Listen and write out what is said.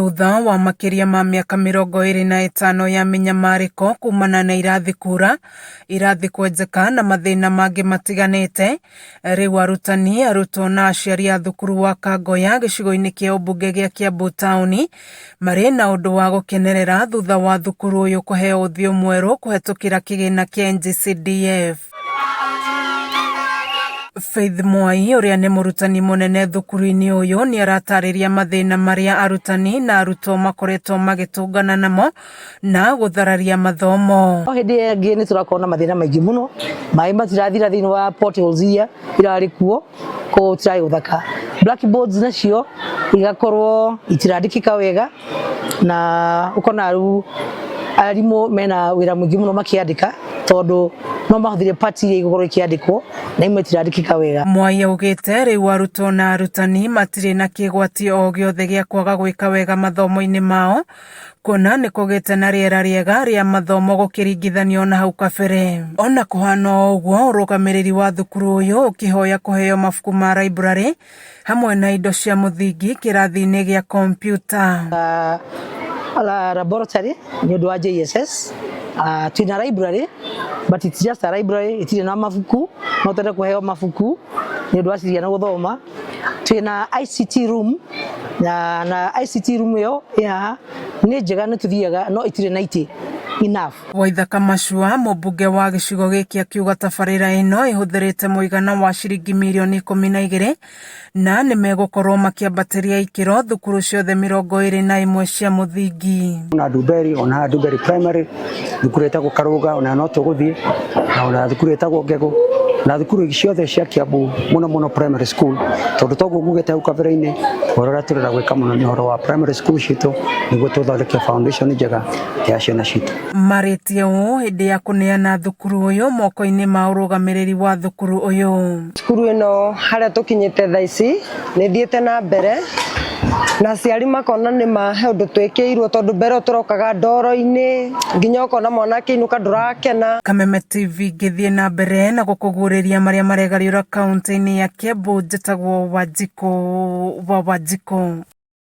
Thutha wa makiria ma miaka 25 ya minyamariko kumana na irathi kura, irathi kwenjeka na mathina mangi matiganite, riu arutani, arutwo na aciari a thukuru wa Kangoya gicigo-ini kia umbunge gia Kiambu tauni mari na undu wa gukenerera thutha wa thukuru uyu kuheo uthio mweru kuhetukira kigina kia NG-CDF. Faith Mwai uria ni murutani munene thukuru-ini uyu ni aratariria mathina maria arutani na arutwo makoretwo magitungana namo na guthararia mathomo. Hindi ingi ni turakona mathina maingi muno, mai matirathira thiini wa potholes iria irari kuo ko tirai guthaka, blackboards nacio igakorwo itirandikika wega na ukona ru arimu mena wira mwingi muno makiandika tondu no mahuthire pati iria igũkorwo ikiandikwo na imwe itirandikika wega. Mwai augite riu arutwo na arutani matire na kigwatio o giothe gia kwaga gwika wega mathomo-ini mao, kuona ni kugite na riera riega ria mathomo gukiringithanio na hau kabere. Ona kuhana uguo, urugamiriri wa thukuru uyu ukihoya kuheo mabuku ma library hamwe na indo cia muthingi kirathi-ini gia kompyuta. Laboratory ni undu wa JSS, twina library but it's just a library, itire na mabuku, no tende kuheo mabuku ni undu wa ciana guthoma. Twina ICT room na ICT room yo ya ni njega ni tuthiaga no itire na iti enough. Waithaka Machua, mũmbunge wa gĩcigo gĩkĩ akiuga tabarĩra ĩno ĩhũthĩrĩte mũigana wa ciringi mirioni 12 na nĩ megũkorwo makĩambatĩria ikĩro thukuru ciothe 21 cia mũthingi. Ona Ndumberi, ona Ndumberi primary, thukuru ĩtagwo Karũga, ona no tũgũthiĩ, na ona thukuru ĩtagwo Ngegũ, na thukuru ciothe cia Kiambu muno primary school, tondu toguo ngugĩte hau kabere-inĩ ũrĩa tũrenda gwĩka mũno nĩ ũhoro wa primary school citũ nĩguo tũthondeke foundation njega ya ciana citũ. Marĩtie ũũ hĩndĩ ya kũneana thukuru ũyũ moko-inĩ ma ũrũgamĩrĩri wa thukuru ũyũ. Thukuru ĩno harĩa tũkinyĩte thaa ici nĩ thiĩte na mbere na aciari makona nĩ mahe ũndũ twĩkĩirwo tondu mbere tũrokaga ndoro-inĩ nginya ũkona mwana akĩinũka ndũrakena. Kameme TV ngĩthiĩ na mbere na gũkũguũrĩria marĩa maregariũra kaunti-inĩ ya Kiambu. Njĩtagwo Wanjikũ.